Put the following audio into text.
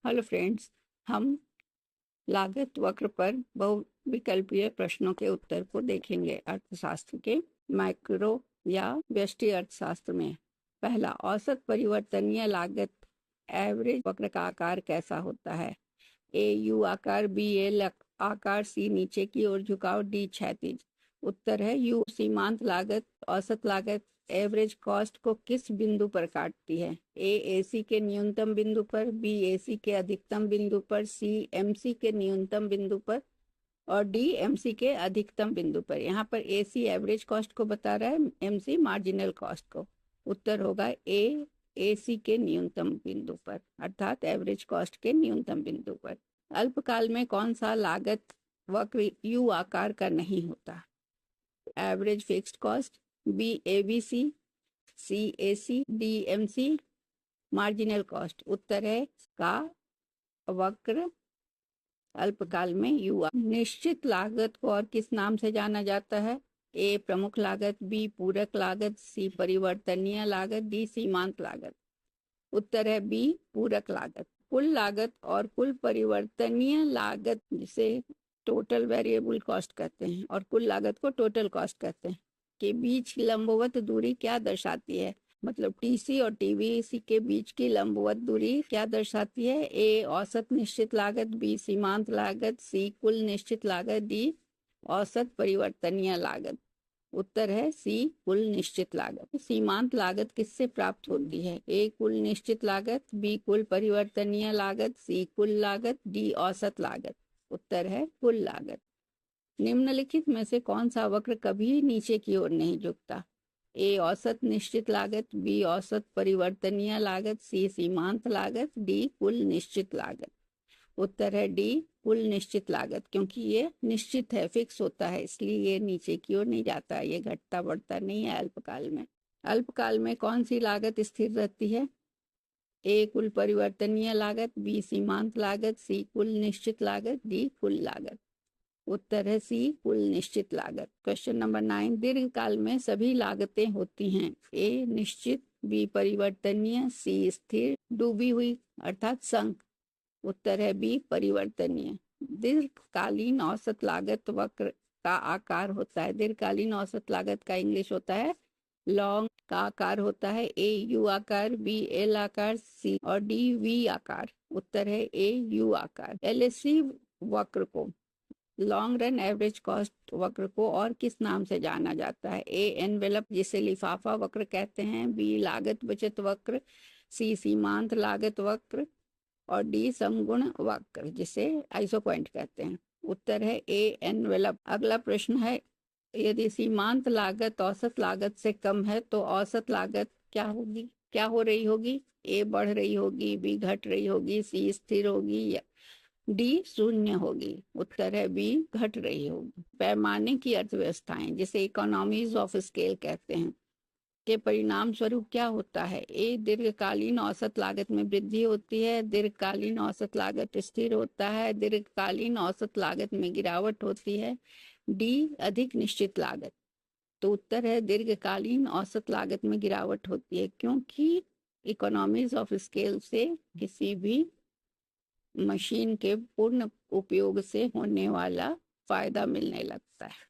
Hello friends, हम लागत वक्र पर बहुविकल्पीय प्रश्नों के उत्तर को देखेंगे। अर्थशास्त्र के मैक्रो या व्यष्टि अर्थशास्त्र में पहला, औसत परिवर्तनीय लागत एवरेज वक्र का आकार कैसा होता है? ए यू आकार, बी एल आकार, सी नीचे की ओर झुकाव, डी क्षैतिज। उत्तर है यू। सीमांत लागत औसत लागत एवरेज कॉस्ट को किस बिंदु पर काटती है? ए एसी के न्यूनतम बिंदु पर, बी एसी के अधिकतम बिंदु पर, सी एमसी के न्यूनतम बिंदु पर और डी एमसी के अधिकतम बिंदु पर। यहाँ पर एसी एवरेज कॉस्ट को बता रहा है, एमसी मार्जिनल कॉस्ट को। उत्तर होगा ए एसी के न्यूनतम बिंदु पर, अर्थात एवरेज कॉस्ट के न्यूनतम बिंदु पर। अल्पकाल में कौन सा लागत वक्र यू आकार का नहीं होता? Average fixed cost, B AVC, C AC, D MC, marginal cost. उत्तर है का वक्र अल्पकाल में यू। निश्चित लागत को और किस नाम से जाना जाता है? ए प्रमुख लागत, बी पूरक लागत, सी परिवर्तनीय लागत, डी सीमांत लागत। उत्तर है बी पूरक लागत। कुल लागत और कुल परिवर्तनीय लागत, जिसे टोटल वेरिएबल कॉस्ट कहते हैं, और कुल लागत को टोटल कॉस्ट कहते हैं, के बीच लंबवत दूरी क्या दर्शाती है? मतलब टीसी और टीवीसी के बीच की लंबवत दूरी क्या दर्शाती है? ए औसत निश्चित लागत, बी सीमांत लागत, सी कुल निश्चित लागत, डी औसत परिवर्तनीय लागत। उत्तर है सी कुल निश्चित लागत। सीमांत लागत किससे प्राप्त होती है? ए कुल निश्चित लागत, बी कुल परिवर्तनीय लागत, सी कुल लागत, डी औसत लागत। उत्तर है कुल लागत। निम्नलिखित में से कौन सा वक्र कभी नीचे की ओर नहीं झुकता? ए औसत निश्चित लागत, बी औसत परिवर्तनीय लागत, सी सीमांत लागत, डी कुल निश्चित लागत। उत्तर है डी कुल निश्चित लागत, क्योंकि ये निश्चित है, फिक्स होता है, इसलिए ये नीचे की ओर नहीं जाता, ये घटता बढ़ता नहीं है अल्पकाल में। अल्पकाल में कौन सी लागत स्थिर रहती है? ए कुल परिवर्तनीय लागत, बी सीमांत लागत, सी कुल निश्चित लागत, डी कुल लागत। उत्तर है सी कुल निश्चित लागत। क्वेश्चन नंबर 9, दीर्घकाल में सभी लागतें होती हैं। ए निश्चित, बी परिवर्तनीय, सी स्थिर, डूबी हुई अर्थात संक। उत्तर है बी परिवर्तनीय। दीर्घकालीन औसत लागत वक्र का आकार होता है। दीर्घकालीन औसत लागत का इंग्लिश होता है लॉन्ग। का आकार होता है ए यू आकार, बी एल आकार, सी और डी वी आकार। उत्तर है ए यू आकार। एलएससी वक्र को, लॉन्ग रन एवरेज कॉस्ट वक्र को और किस नाम से जाना जाता है? ए एनवेलप, जिसे लिफाफा वक्र कहते हैं, बी लागत बचत वक्र, सी सीमांत लागत वक्र और डी समगुण वक्र, जिसे आइसो पॉइंट कहते हैं। उत्तर है ए एनवेलप। अगला प्रश्न है, यदि सीमांत लागत औसत लागत से कम है तो औसत लागत क्या होगी, क्या हो रही होगी? ए बढ़ रही होगी, बी घट रही होगी, सी स्थिर होगी या डी शून्य होगी। उत्तर है बी घट रही होगी। पैमाने की अर्थव्यवस्थाएं, जिसे इकोनॉमीज ऑफ स्केल कहते हैं, के परिणाम स्वरूप क्या होता है? ए दीर्घकालीन औसत लागत में वृद्धि होती है, दीर्घकालीन औसत लागत स्थिर होता है, दीर्घकालीन औसत लागत में गिरावट होती है, डी अधिक निश्चित लागत। तो उत्तर है दीर्घकालीन औसत लागत में गिरावट होती है, क्योंकि इकोनॉमीज ऑफ स्केल से किसी भी मशीन के पूर्ण उपयोग से होने वाला फायदा मिलने लगता है।